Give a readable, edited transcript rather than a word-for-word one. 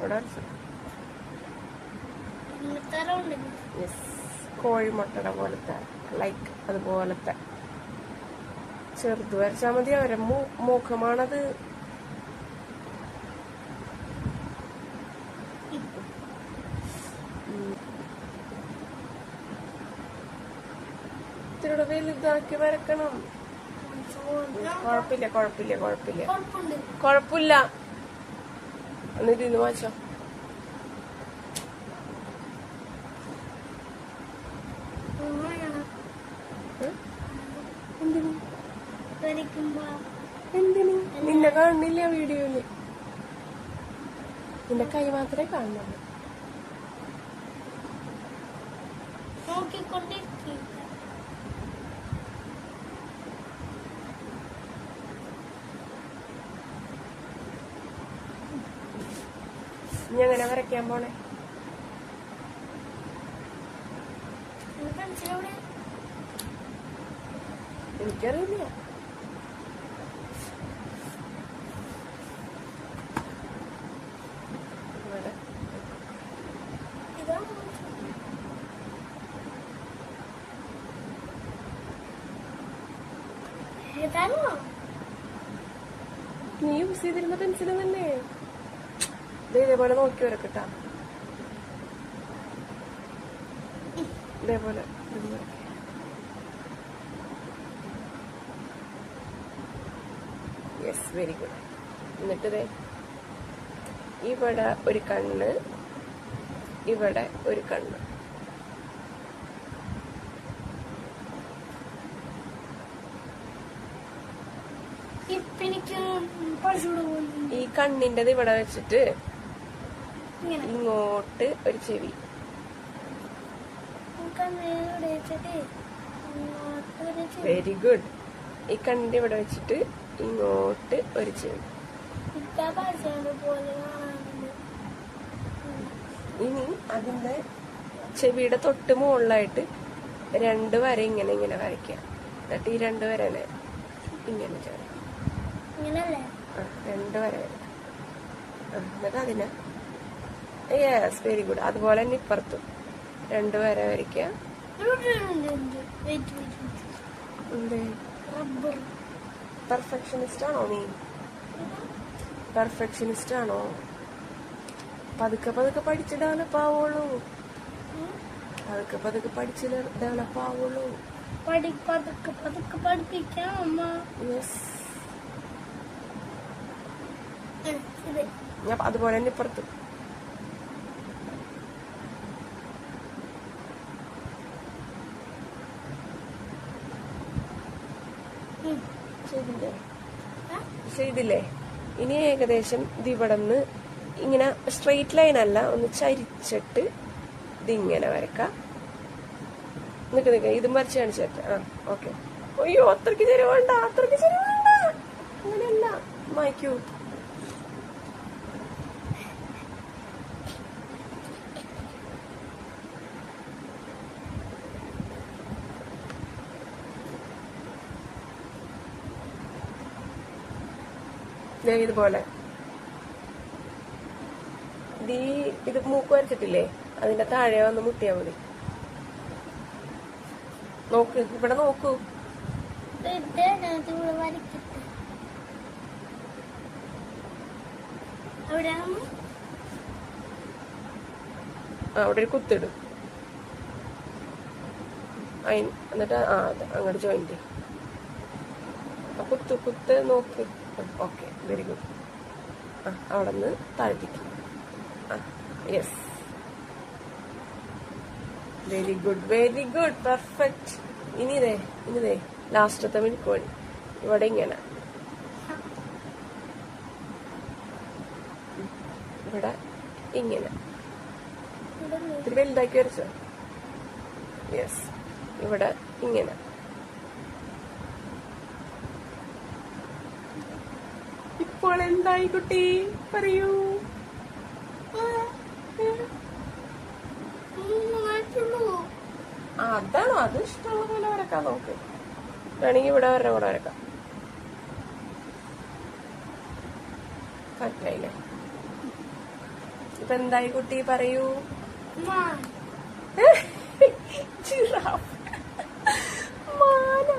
ഇവിടെ കോഴിമുട്ടയുടെ പോലത്തെ ലൈക്ക് അതുപോലത്തെ ചെറുത് വരച്ചാൽ മതി. അവരെ മുഖമാണത്. ഇത്തിരി വലുതാക്കി വരക്കണം. കുഴപ്പമില്ല. എന്നിട്ട് ഇന്ന് വായിച്ചോ. എന്തിന്? നിന്നെ കാണുന്നില്ല വീഡിയോയില്. നിന്റെ കൈ മാത്രമേ കാണുന്നുള്ളൂ. ഇനി എങ്ങനെ വരയ്ക്കാൻ പോണേ? എനിക്കറിയില്ല. നീ യൂസ് ചെയ്തിരുന്ന പെൻസില് തന്നെ ഇതേപോലെ നോക്കി വരക്കട്ടാ. ഇതേപോലെ യെസ്, വെരി ഗുഡ്. എന്നിട്ട് ഇവിടെ ഒരു കണ്ണ്, ഇവിടെ ഒരു കണ്ണ്. ഈ കണ്ണിൻ്റെത് ഇവിടെ വെച്ചിട്ട് ഇങ്ങോട്ട് ഒരു ചെവി. Very good. ഈ കണ്ണിന്റെ ഇവിടെ വെച്ചിട്ട് ഇങ്ങോട്ട് ഒരു ചെവി. ഇനി അതിന്റെ ചെവിയുടെ തൊട്ട് മുകളിലായിട്ട് 2 വര ഇങ്ങനെ ഇങ്ങനെ വരയ്ക്കാം. എന്നിട്ട് ഈ 2 വരനെ ഇങ്ങനെ ചേർക്കാം. 2 വര വരയ്ക്കാം. എന്നിട്ട് അതിനെ യെസ്, വെരി ഗുഡ്. അതുപോലെ തന്നെ ഇപ്പുറത്തും 2 വര വരയ്ക്കാം. പെർഫെക്ഷനിസ്റ്റ് ആണോ നീ? പെർഫെക്ഷനിസ്റ്റ് ആണോ? പതുക്കെ പതുക്കെ പഠിച്ച് ഡെവലപ്പ് ആവുള്ളൂ. പതുക്കെ പഠിച്ച് ഡെവലപ്പ് ആവുള്ളൂ. യെസ്. ഞാൻ അതുപോലെ തന്നെ ഇപ്പുറത്തും. ചെയ്തില്ലേ? ഇനി ഏകദേശം ഇതിവിടന്ന് ഇങ്ങനെ സ്ട്രെയിറ്റ് ലൈൻ അല്ല, ഒന്ന് ചരിച്ചിട്ട് ഇതിങ്ങനെ വരക്കാം. നിക്ക് ഇതും വരച്ച് കാണിച്ചിട്ട്. ഓക്കെ. അയ്യോ, അത്രയ്ക്ക് ചെരുവേണ്ട. അങ്ങനെയല്ല, മായ്ക്കൂ. ഇതുപോലെ ഇത് മൂക്ക് വരച്ചിട്ടില്ലേ, അതിന്റെ താഴെ വന്ന് മുട്ടിയാ മതി. നോക്ക്, ഇവിടെ നോക്കൂ. അവിടെ ഒരു കുത്തിടും. എന്നിട്ട് അങ്ങോട്ട് ജോയിന്റ് കുത്ത് നോക്ക്. Okay, very good. അവിടെ നിന്ന് താഴ്ത്തിക്കും. Yes, very good, perfect. ഇനിതേ ലാസ്റ്റത്തെ മിനിക്കോണി ഇവിടെ ഇങ്ങനെ, ഇവിടെ ഇങ്ങനെ ഇത്തിരി വലുതാക്കി വരച്ചോ. യെസ്, ഇവിടെ ഇങ്ങനെ. ഇപ്പോൾ എന്തായി കുട്ടി, പറയൂ. അതാണോ? അത് ഇഷ്ടമുള്ള പോലെ വരക്കാം. നോക്ക്, വേണമെങ്കിൽ ഇവിടെ വരെ കൂടെ വരക്കാം. കറക്റ്റായില്ലേ? ഇപ്പൊ എന്തായി കുട്ടി പറയൂ? ജിറാഫ്. മാന.